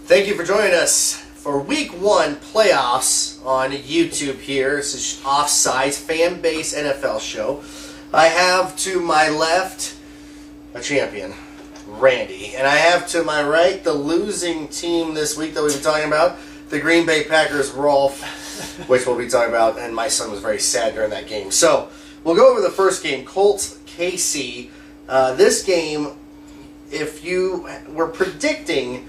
Thank you for joining us for Week 1 playoffs on YouTube here. This is Offsides, fan-based NFL show. I have to my left a champion, Randy. And I have to my right the losing team this week that we've been talking about, the Green Bay Packers, Rolf, which we'll be talking about. And my son was very sad during that game. So we'll go over the first game, Colts KC. This game, if you were predicting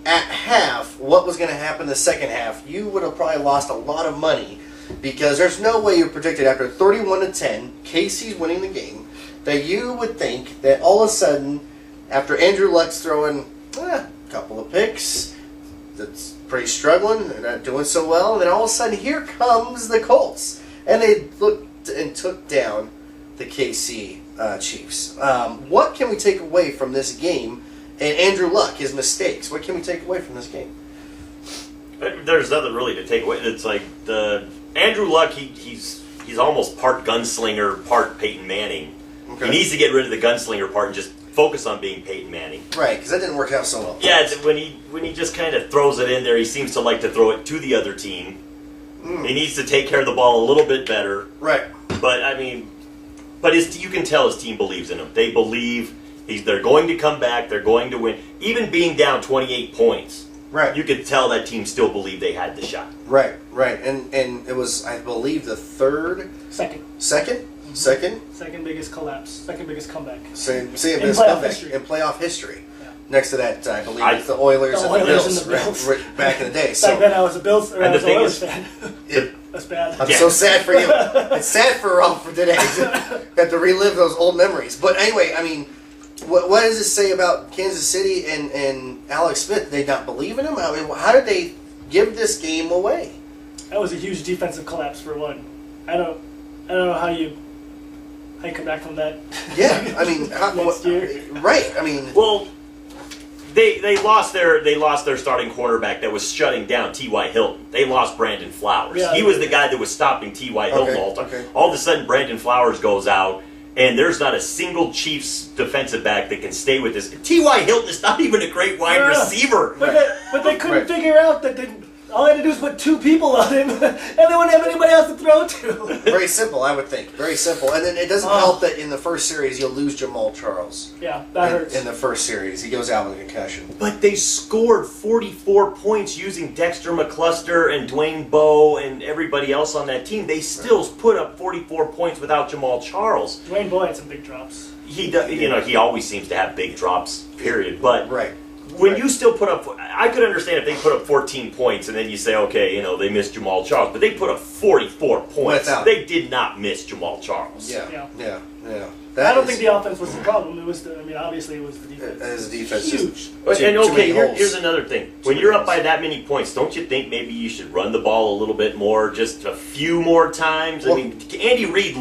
at half what was going to happen in the second half, you would have probably lost a lot of money because there's no way you predicted after 31-10, KC's winning the game, that you would think that all of a sudden, after Andrew Luck's throwing a couple of picks, that's pretty struggling, they're not doing so well, and then all of a sudden here comes the Colts, and they looked and took down the KC Chiefs. What can we take away from this game? And Andrew Luck, his mistakes. What can we take away from this game? There's nothing really to take away. It's like Andrew Luck. He's almost part gunslinger, part Peyton Manning. Okay. He needs to get rid of the gunslinger part and just focus on being Peyton Manning. Right, because that didn't work out so well. Yeah, when he just kind of throws it in there, he seems to like to throw it to the other team. He needs to take care of the ball a little bit better. Right. But you can tell his team believes in him. They believe. They're going to come back. They're going to win. Even being down 28 points, right? You could tell that team still believed they had the shot. Right. And it was, I believe, the second biggest collapse, second biggest comeback. Second biggest comeback in playoff history. Yeah. Next to that, I believe, it's the Oilers and the Bills. Right, back in the day. Back then, I was a Bills or I was an Oilers fan. That's bad. I'm so sad for you. It's sad for Ralph for today. Got to relive those old memories. But anyway, I mean, what does it say about Kansas City and Alex Smith? Did they not believe in him? I mean, how did they give this game away? That was a huge defensive collapse for one. I don't know how you come back from that. Yeah, I mean, next year. Right? I mean, well, they lost their starting quarterback that was shutting down T.Y. Hilton. They lost Brandon Flowers. Yeah, he was the guy that was stopping T.Y. Hilton all the time. Okay. All of a sudden, Brandon Flowers goes out. And there's not a single Chiefs defensive back that can stay with this. T.Y. Hilton is not even a great wide receiver. But they couldn't figure out that all they had to do was put two people on him, and they wouldn't have anybody else to throw to. Very simple, I would think. Very simple. And then it doesn't help that in the first series you'll lose Jamal Charles. Yeah, that hurts. In the first series. He goes out with a concussion. But they scored 44 points using Dexter McCluster and Dwayne Bowe and everybody else on that team. They still put up 44 points without Jamal Charles. Dwayne Bowe had some big drops. He does, he always seems to have big drops, period. But right. When you still put up, I could understand if they put up 14 points and then you say, okay, they missed Jamal Charles, but they put up 44 points. They did not miss Jamal Charles. Yeah. I don't think the offense was the problem. It was obviously it was the defense. As the defense, huge. Here's another thing. When you're up by that many points, don't you think maybe you should run the ball a little bit more, just a few more times? Well, I mean, Andy Reid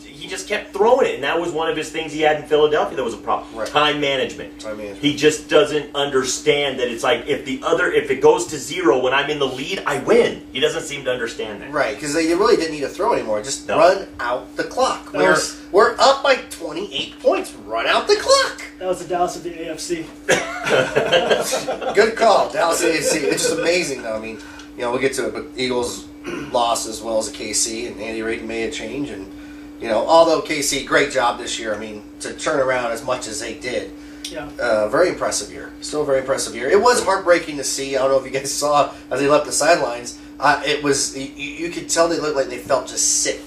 he just kept throwing it, and that was one of his things he had in Philadelphia that was a problem. Right. Time management. He just doesn't understand that it's like if it goes to 0 when I'm in the lead, I win. He doesn't seem to understand that. Right, because they really didn't need to throw anymore. Just run out the clock. We're up by 28 points. Run out the clock. That was the Dallas of the AFC. Good call, Dallas AFC. It's just amazing, though. I mean, we'll get to it, but Eagles lost as well as the KC, and Andy Reid made a change. And, although KC, great job this year. I mean, to turn around as much as they did. Yeah. Very impressive year. Still a very impressive year. It was heartbreaking to see. I don't know if you guys saw as they left the sidelines. It was, you could tell they looked like they felt just sick.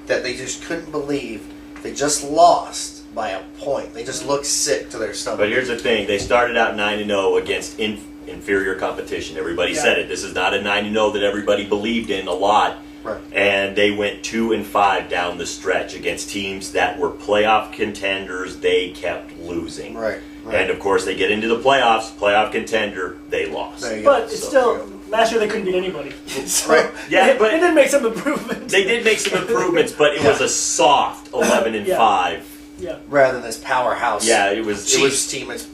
That they just couldn't believe they just lost by a point. They just looked sick to their stomach. But here's the thing. They started out 9-0 against inferior competition. Everybody said it. This is not a 9-0 that everybody believed in a lot. Right. And they went 2-5 down the stretch against teams that were playoff contenders. They kept losing. Right. And, of course, they get into the playoffs. Playoff contender, they lost. But it's still... Last year they couldn't beat anybody. So right. Yeah, but they did make some improvements. They did make some improvements, but it was a soft 11-5. Yeah. Rather than this powerhouse. Yeah, it was Chiefs team. It's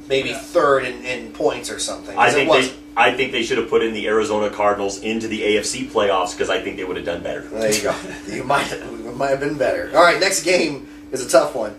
maybe third in points or something. I think they should have put in the Arizona Cardinals into the AFC playoffs because I think they would have done better. There you go. You might have been better. All right, next game is a tough one.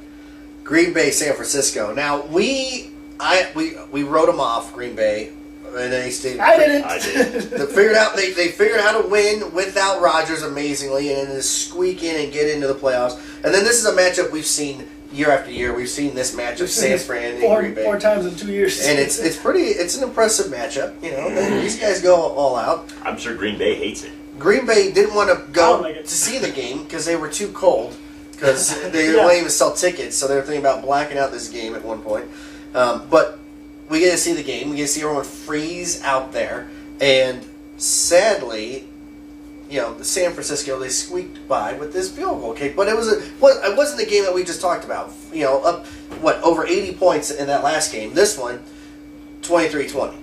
Green Bay, San Francisco. Now we wrote them off, Green Bay, And they stayed. I didn't. I did. They figured out they figured out how to win without Rodgers amazingly, and then to squeak in and get into the playoffs. And then this is a matchup we've seen year after year. We've seen this matchup, San Fran and Green Bay, 4 times in 2 years. and it's an impressive matchup. You know, these guys go all out. I'm sure Green Bay hates it. Green Bay didn't want to I go don't like it. to see the game because they were too cold. Because they Yeah. wouldn't even sell tickets, so they were thinking about blacking out this game at one point. But we get to see the game. We get to see everyone freeze out there. And sadly, you know, the San Francisco, they squeaked by with this field goal kick. But it wasn't the game that we just talked about. You know, up, over 80 points in that last game. This one, 23-20.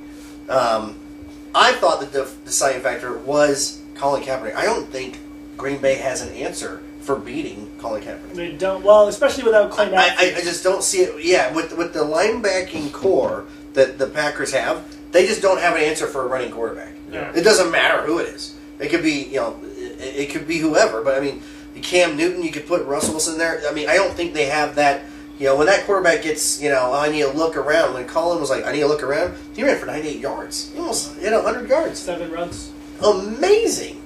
I thought that the deciding factor was Colin Kaepernick. I don't think Green Bay has an answer for beating Colin Kaepernick. They don't. Well, especially without Clay Matthews. I just don't see it. Yeah, with the linebacking core that the Packers have, they just don't have an answer for a running quarterback. Yeah. It doesn't matter who it is. It could be, you know, it could be whoever. But I mean, Cam Newton, you could put Russell Wilson there. I mean, I don't think they have that. You know, when that quarterback gets, you know, I need to look around. When Colin was like, I need to look around, he ran for 98 yards. He almost hit 100 yards. 7 runs. Amazing.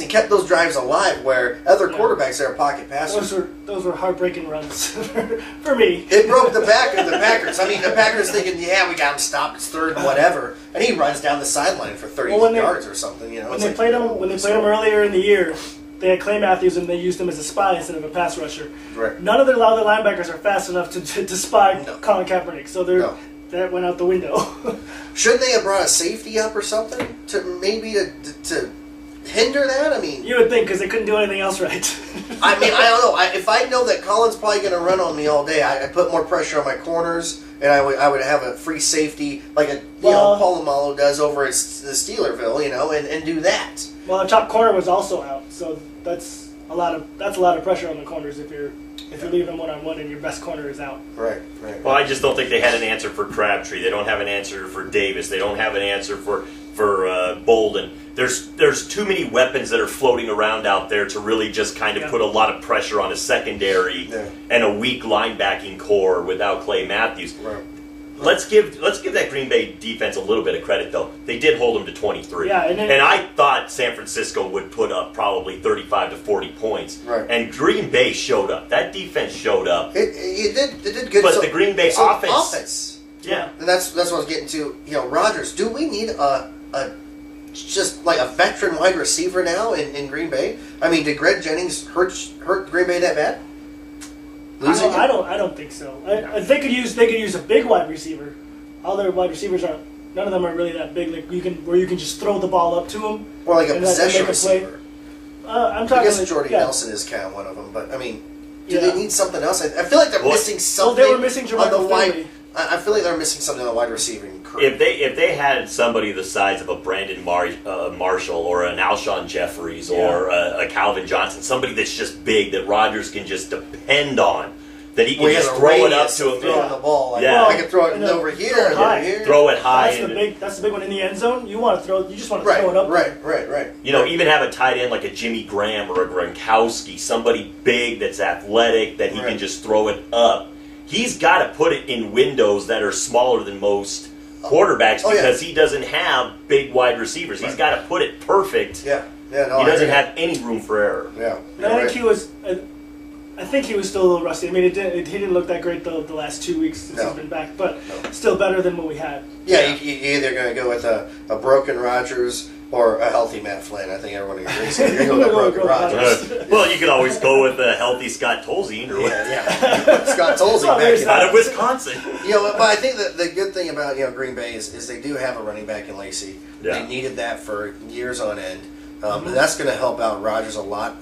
Kept those drives alive where other quarterbacks are pocket passers. Those were heartbreaking runs for me. It broke the back of the Packers. I mean, the Packers thinking, yeah, we got him stopped. It's third and whatever, and he runs down the sideline for 30 yards or something. You know, when they played him earlier in the year, they had Clay Matthews and they used him as a spy instead of a pass rusher. Right. None of their other linebackers are fast enough to spy Colin Kaepernick, so that went out the window. Shouldn't they have brought a safety up or something to maybe to hinder that? I mean, you would think because they couldn't do anything else right. I mean, I don't know. If I know that Colin's probably going to run on me all day, I put more pressure on my corners, and I would have a free safety like Polamalu does over at Steelerville, you know, and do that. Well, the top corner was also out, so that's a lot of pressure on the corners if you're leaving them 1-on-1 and your best corner is out. Right. Well, I just don't think they had an answer for Crabtree. They don't have an answer for Davis. They don't have an answer for Bolden. There's too many weapons that are floating around out there to really just kind of put a lot of pressure on a secondary and a weak linebacking core without Clay Matthews. Right. Let's give that Green Bay defense a little bit of credit, though. They did hold them to 23. Yeah, and I thought San Francisco would put up probably 35 to 40 points. Right. And Green Bay showed up. That defense showed up. It did good. But the Green Bay offense. Yeah. And that's what I was getting to. You know, Rodgers, do we need a just like a veteran wide receiver now in Green Bay? I mean, did Greg Jennings hurt Green Bay that bad? I don't think so. They could use a big wide receiver. All their wide receivers aren't. None of them are really that big. Like you can just throw the ball up to them. Or like a possession receiver. I'm talking. I guess Jordy Nelson is kind of one of them, but I mean, do they need something else? I feel like they're missing something. Well, they were missing on the wide. Finley. I feel like they're missing something on the wide receiving crew. If they had somebody the size of a Brandon Marshall or an Alshon Jeffries or a Calvin Johnson, somebody that's just big that Rodgers can just depend on, that he can just throw it up to him. Throwing the ball. Like, Yeah. I can throw it over here and over here. Throw it high. That's the big one in the end zone. You just want to throw it up. Right. You know, even have a tight end like a Jimmy Graham or a Gronkowski, somebody big that's athletic that he can just throw it up. He's got to put it in windows that are smaller than most quarterbacks because he doesn't have big wide receivers. He's got to put it perfect. Yeah. He doesn't have any room for error. Yeah. I think he was still a little rusty. I mean, he didn't look that great the last 2 weeks since he's been back, but still better than what we had. Yeah, you're either going to go with a broken Rodgers or a healthy Matt Flynn. I think everyone agrees. You're going to go with a broken Rodgers. Well, you could always go with a healthy Scott Tolzien or Scott Tolzien back out of Wisconsin. You know, but I think that the good thing about Green Bay is they do have a running back in Lacey. Yeah. They needed that for years on end. And that's going to help out Rodgers a lot.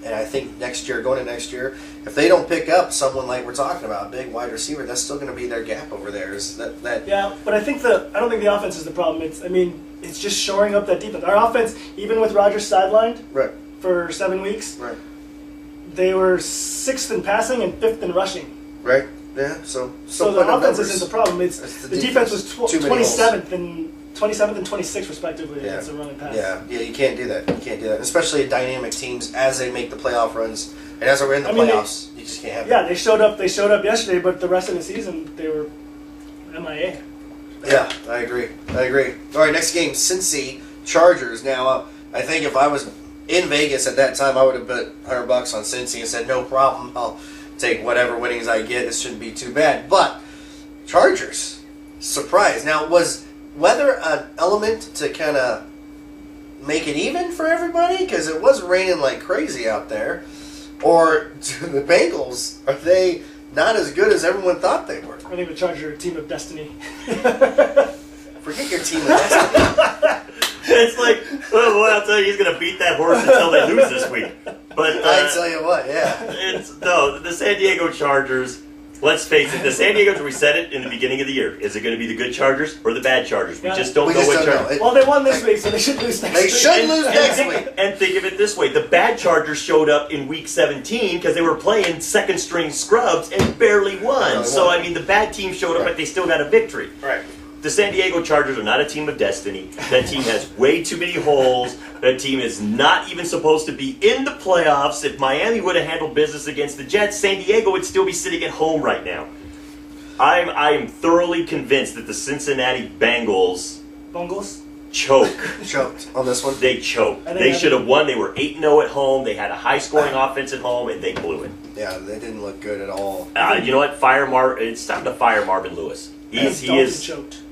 And I think going into next year, if they don't pick up someone like we're talking about, a big wide receiver, that's still going to be their gap over there. Yeah, but I don't think the offense is the problem. It's just shoring up that defense. Our offense, even with Rodgers sidelined for 7 weeks, they were 6th in passing and 5th in rushing. Right. Yeah. So the offense isn't the problem. The defense was 27th and 26th respectively against the running pass. Yeah, you can't do that. Especially dynamic teams as they make the playoff runs and as we're in the playoffs. You just can't have. Yeah, they showed up yesterday, but the rest of the season they were MIA. Yeah, I agree. All right, next game, Cincy Chargers. Now, I think if I was in Vegas at that time, I would have bet $100 on Cincy and said, no problem, I'll take whatever winnings I get. It shouldn't be too bad. But Chargers, surprise. Now, was weather an element to kind of make it even for everybody? Because it was raining like crazy out there. Or the Bengals, are they not as good as everyone thought they were? I think the Chargers are a team of destiny. Forget your team of destiny. It's like, oh boy, I'll tell you, he's going to beat that horse until they lose this week. But I tell you what, yeah. The San Diego Chargers. Let's face it, the San Diego, we said it in the beginning of the year. Is it going to be the good Chargers or the bad Chargers? We just don't know which Chargers. Well, they won this week, so they should lose next week. They should lose next week. And think of it this way. The bad Chargers showed up in week 17 because they were playing second-string scrubs and barely won. So, I mean, the bad team showed up, but they still got a victory. Right. The San Diego Chargers are not a team of destiny. That team has way too many holes. That team is not even supposed to be in the playoffs. If Miami would have handled business against the Jets, San Diego would still be sitting at home right now. I am thoroughly convinced that the Cincinnati Bengals choked on this one. They choked. They should have won. They were 8-0 at home. They had a high-scoring offense at home, and they blew it. Yeah, they didn't look good at all. You know what? It's time to fire Marvin Lewis. He is choked.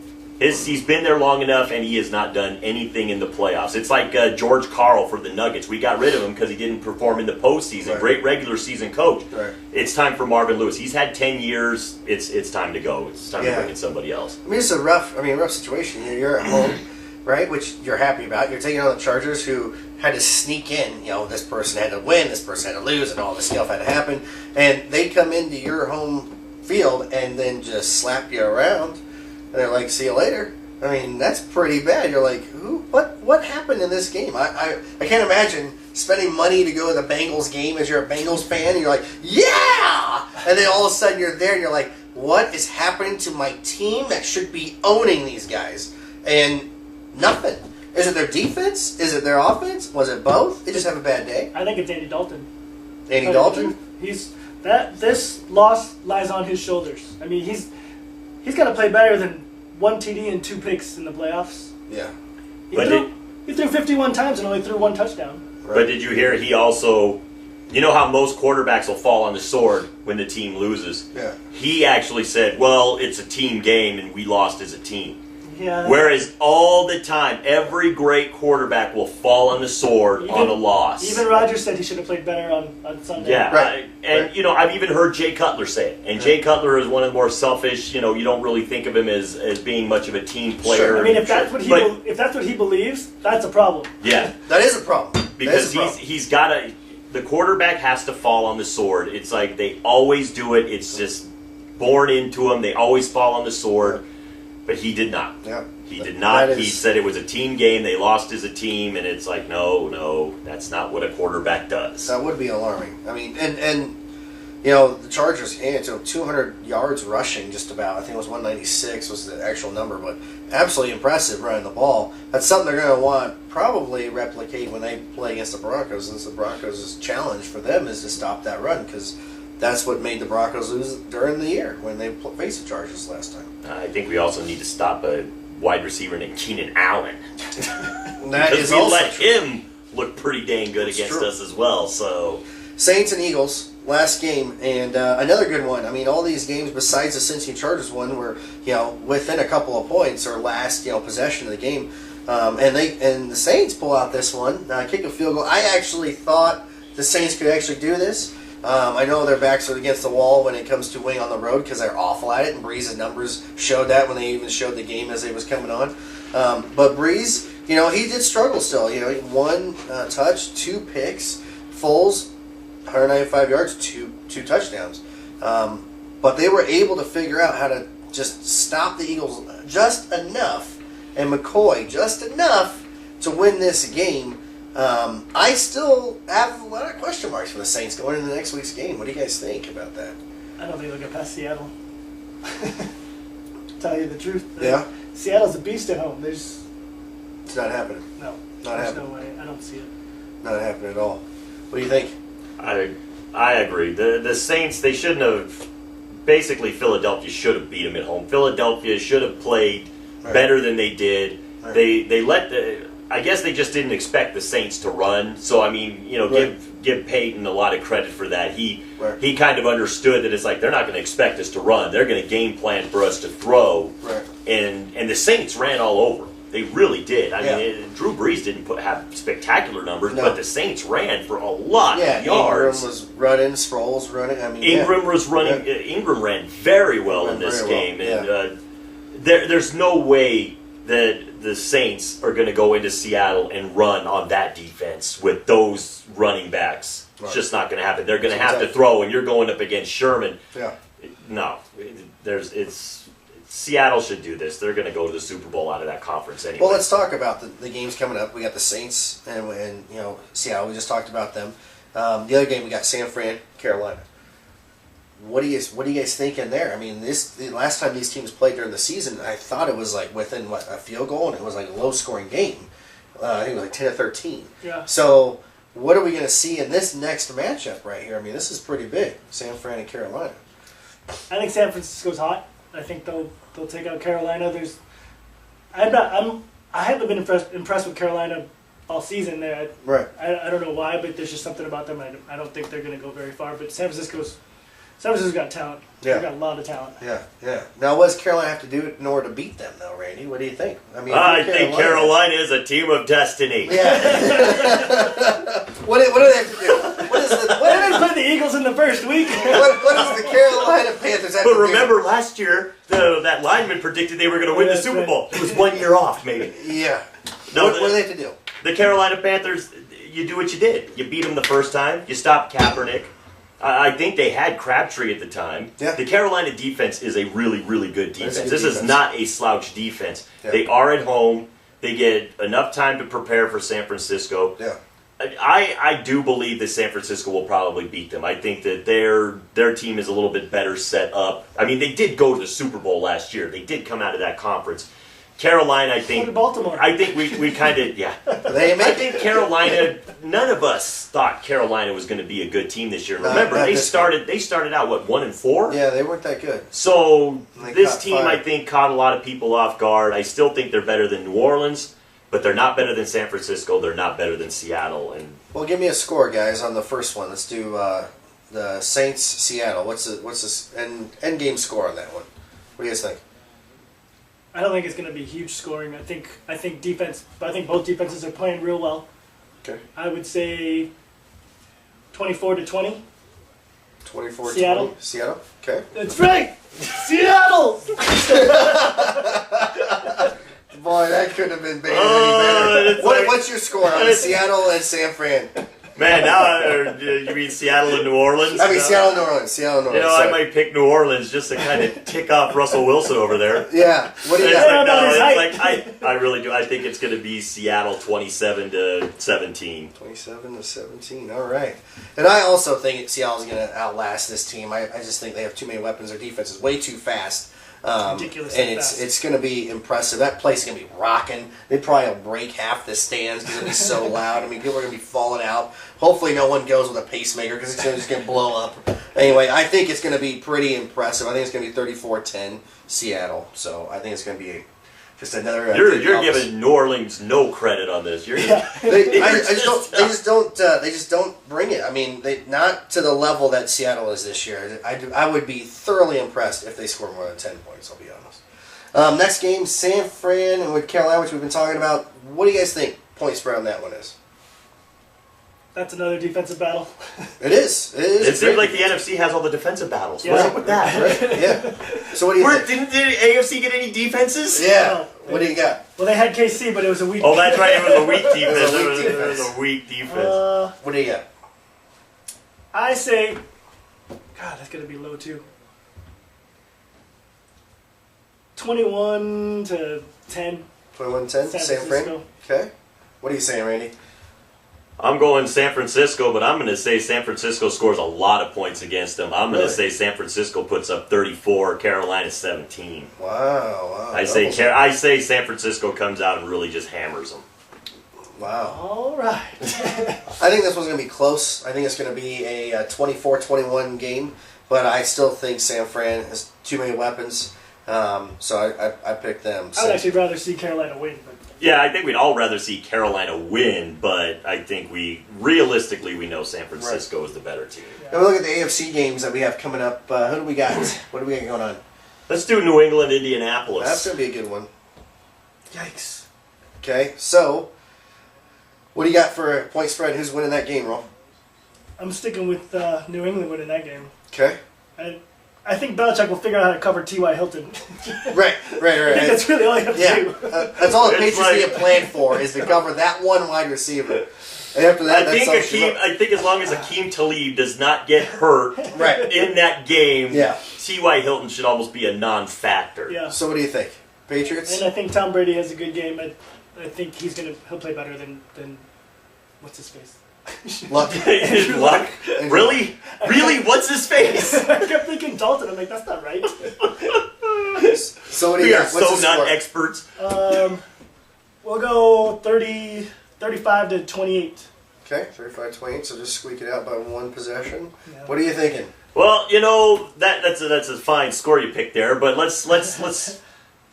He's been there long enough, and he has not done anything in the playoffs. It's like George Karl for the Nuggets. We got rid of him because he didn't perform in the postseason. Right. Great regular season coach. Right. It's time for Marvin Lewis. He's had 10 years. It's time to go. It's time to bring in somebody else. I mean, it's a rough situation. You're at home, right, which you're happy about. You're taking on the Chargers, who had to sneak in. You know, this person had to win, this person had to lose, and all this stuff had to happen. And they come into your home field and then just slap you around. And they're like, see you later. I mean, that's pretty bad. You're like, what happened in this game? I can't imagine spending money to go to the Bengals game as you're a Bengals fan. And you're like, yeah! And then all of a sudden you're there and you're like, what is happening to my team that should be owning these guys? And nothing. Is it their defense? Is it their offense? Was it both? They just have a bad day? I think it's Andy Dalton. Andy Dalton? This loss lies on his shoulders. I mean, he's got to play better than 1 TD and 2 picks in the playoffs. Yeah. He threw 51 times and only threw 1 touchdown. Right. But did you hear he also, you know how most quarterbacks will fall on the sword when the team loses? Yeah. He actually said, well, it's a team game and we lost as a team. Yeah. Whereas all the time, every great quarterback will fall on the sword on a loss. Even Rodgers said he should have played better on Sunday. Yeah, right. You know, I've even heard Jay Cutler say it. And Jay Cutler is one of the more selfish, you know, you don't really think of him as being much of a team player. Sure. I mean, if that's what he believes, that's a problem. Yeah. That is a problem. Because he's got to, the quarterback has to fall on the sword. It's like they always do it. It's just born into them. They always fall on the sword. But he did not. Yeah. He did not. He said it was a team game. They lost as a team, and it's like, no, that's not what a quarterback does. That would be alarming. I mean, and you know, the Chargers had 200 yards rushing, just about. I think it was 196 was the actual number, but absolutely impressive running the ball. That's something they're going to want probably replicate when they play against the Broncos, since the Broncos' challenge for them is to stop that run, because that's what made the Broncos lose during the year when they faced the Chargers last time. I think we also need to stop a wide receiver named Keenan Allen. That because is we also let true. him look pretty dang good That's against true. us as well. So Saints and Eagles, last game, and another good one. I mean, all these games besides the Cincy Chargers one were, you know, within a couple of points or last, you know, possession of the game. And the Saints pull out this one, kick a field goal. I actually thought the Saints could actually do this. I know their backs are against the wall when it comes to winning on the road because they're awful at it, and Breeze's numbers showed that when they even showed the game as it was coming on. But Breeze, you know, he did struggle still. You know, 1 touch, 2 picks, Foles, 195 yards, two touchdowns. But they were able to figure out how to just stop the Eagles just enough, and McCoy just enough to win this game. I still have a lot of question marks for the Saints going into next week's game. What do you guys think about that? I don't think they'll get past Seattle. Tell you the truth. Yeah? Seattle's a beast at home. It's not happening. No. Not There's happening. no way. I don't see it. Not happening at all. What do you think? I agree. The Saints, they shouldn't have. Basically, Philadelphia should have beat them at home. Philadelphia should have played better than they did. Right. They let I guess they just didn't expect the Saints to run. So I mean, give Peyton a lot of credit for that. He kind of understood that it's like they're not going to expect us to run. They're going to game plan for us to throw. Right. And the Saints ran all over. They really did. I mean, Drew Brees didn't have spectacular numbers, but the Saints ran for a lot of yards. Ingram was running, Sproles running. I mean, Ingram was running. Ingram ran very well in this game, and there's no way that the Saints are going to go into Seattle and run on that defense with those running backs. Right. It's just not going to happen. They're going to have to throw, and you're going up against Sherman. Yeah. No, Seattle should do this. They're going to go to the Super Bowl out of that conference anyway. Well, let's talk about the games coming up. We got the Saints and Seattle. We just talked about them. The other game we got San Fran, Carolina. What do you guys thinking there? I mean, the last time these teams played during the season, I thought it was like within a field goal, and it was like a low scoring game. I think it was like 10-13. Yeah. So what are we going to see in this next matchup right here? I mean, this is pretty big. San Fran and Carolina. I think San Francisco's hot. I think they'll take out Carolina. I haven't been impressed with Carolina all season. Right. I don't know why, but there's just something about them. I don't think they're going to go very far. But San Francisco's got talent. Yeah. They've got a lot of talent. Yeah. Now, what does Carolina have to do in order to beat them, though, Randy? What do you think? I think Carolina is a team of destiny. Yeah. What do they have to do? Why did they put the Eagles in the first week? what does the Carolina Panthers have to do? But remember, last year, that lineman predicted they were going to win the Super Bowl. It was 1 year off, maybe. Yeah. No, what do they have to do? The Carolina Panthers, you do what you did. You beat them the first time. You stopped Kaepernick. I think they had Crabtree at the time. Yeah. The Carolina defense is a really, really good defense. This defense. is not a slouch defense. Yeah. They are at home. They get enough time to prepare for San Francisco. Yeah. I do believe that San Francisco will probably beat them. I think that their team is a little bit better set up. I mean, they did go to the Super Bowl last year. They did come out of that conference. Carolina, I think. Baltimore. I think we kind of I think Carolina. None of us thought Carolina was going to be a good team this year. Remember, they started out 1-4. Yeah, they weren't that good. So this team, fire. I think, caught a lot of people off guard. I still think they're better than New Orleans, but they're not better than San Francisco. They're not better than Seattle. And well, give me a score, guys, on the first one. Let's do the Saints Seattle. What's the end game score on that one? What do you guys think? I don't think it's going to be huge scoring. I think defense. I think both defenses are playing real well. Okay. I would say 24-20. 24-20. Seattle. Seattle. Okay. That's right. Seattle. Boy, that couldn't have been any better. What's your score on Seattle and San Fran? Man, now you mean Seattle and New Orleans? I mean Seattle and New Orleans. I might pick New Orleans just to kind of tick off Russell Wilson over there. Yeah. What do you got? I really do. I think it's going to be Seattle 27-17. 27-17. All right. And I also think Seattle's going to outlast this team. I just think they have too many weapons. Their defense is way too fast. Ridiculous. And it's going to be impressive. That place is going to be rocking. They probably will break half the stands because it'll be so loud. I mean, people are going to be falling out. Hopefully no one goes with a pacemaker because it's just going to blow up. Anyway, I think it's going to be pretty impressive. I think it's going to be 34-10 Seattle. So I think it's going to be just another... You're giving New Orleans no credit on this. They just don't bring it. I mean, not to the level that Seattle is this year. I would be thoroughly impressed if they score more than 10 points, I'll be honest. Next game, San Fran and with Carolina, which we've been talking about. What do you guys think point spread on that one is? That's another defensive battle. It is. It seems like the NFC has all the defensive battles. Yeah. What's up with that? Right? Yeah. So what do you think? Didn't the AFC get any defenses? Yeah. What do you got? Well, they had KC, but it was a weak. Oh, that's right. It was a weak defense. It was a weak defense. What do you got? I say, God, that's going to be low too. 21-10. 21-10. San Fran. Okay. What are you saying, Randy? I'm going San Francisco, but I'm going to say San Francisco scores a lot of points against them. I'm going to say San Francisco puts up 34, Carolina 17. Wow. I say San Francisco comes out and really just hammers them. Wow. All right. I think this one's going to be close. I think it's going to be a 24-21 game, but I still think San Fran has too many weapons. So I picked them. I would actually rather see Carolina win. But. Yeah, I think we'd all rather see Carolina win, but I think realistically we know San Francisco is the better team. Yeah. Now we look at the AFC games that we have coming up. Who do we got? What do we got going on? Let's do New England, Indianapolis. That's going to be a good one. Yikes. Okay, so what do you got for a point spread? Who's winning that game, Ron? I'm sticking with New England winning that game. Okay. I think Belichick will figure out how to cover T.Y. Hilton. Right. I think that's really all you have to do. That's all the Patriots need a plan for, is to cover that one wide receiver. And after that, I think as long as Akeem Talib does not get hurt in that game, T.Y. Hilton should almost be a non-factor. Yeah. So what do you think? Patriots? And I think Tom Brady has a good game. I think he'll play better than what's his face? Luck. Luck? Really? Really? What's his face? I kept thinking Dalton. I'm like, that's not right. So what do you got? What's so not experts. We'll go 35 to 28. Okay, 35-28. So just squeak it out by one possession. Yeah. What are you thinking? Well, that's a fine score you picked there, but let's.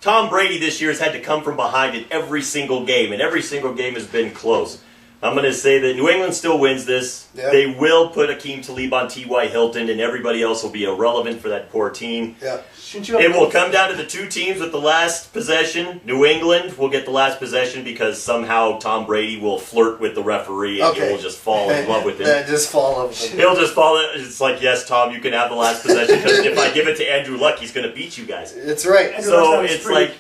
Tom Brady this year has had to come from behind in every single game, and every single game has been close. I'm going to say that New England still wins this. Yeah. They will put Akeem Talib on T.Y. Hilton, and everybody else will be irrelevant for that poor team. Yeah. It will come down to the two teams with the last possession. New England will get the last possession because somehow Tom Brady will flirt with the referee and he will just fall in love with him. Just fall in love with him. He'll just fall in. It's like, yes, Tom, you can have the last possession because if I give it to Andrew Luck, he's going to beat you guys. It's right. So it's like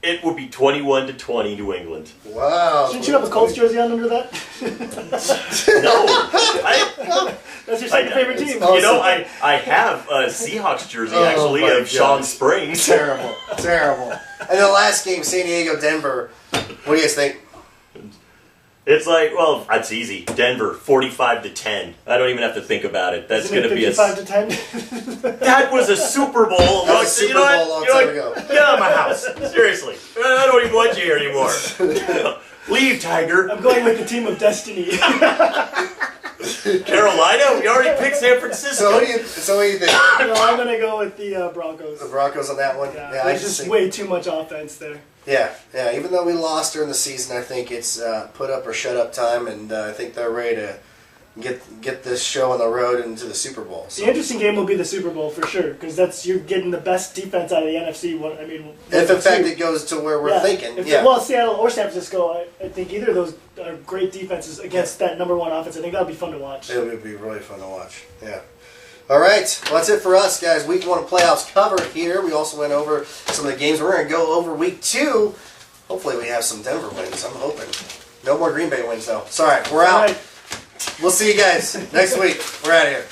it will be 21-20 New England. Wow. Shouldn't you have a Colts jersey on under that? No. That's your second favorite team. I have a Seahawks jersey actually of Sean Springs. Terrible. And the last game, San Diego, Denver. What do you guys think? It's like, well, that's easy. Denver, 45-10. I don't even have to think don't it. That's going to be 55-10. That was a Super Bowl. That was a Super Bowl a long time ago. Get out of my house. Seriously. I don't even want you here anymore. Leave, Tiger. I'm going with the team of destiny. Carolina? We already picked San Francisco. So what do you think? No, I'm going to go with the Broncos. The Broncos on that one? Yeah, there's just way too much offense there. Yeah. Even though we lost during the season, I think it's put up or shut up time, and I think they're ready to get this show on the road into the Super Bowl. So. The interesting game will be the Super Bowl for sure, because you're getting the best defense out of the NFC. If in fact it goes to where we're thinking, well, Seattle or San Francisco, I think either of those are great defenses against that number one offense. I think that'll be fun to watch. It would be really fun to watch. Yeah. All right, well, that's it for us, guys. Week 1 playoffs covered here. We also went over some of the games. We're going to go over Week 2. Hopefully we have some Denver wins. I'm hoping. No more Green Bay wins, though. Sorry, we're out. All right. We'll see you guys next week. We're out of here.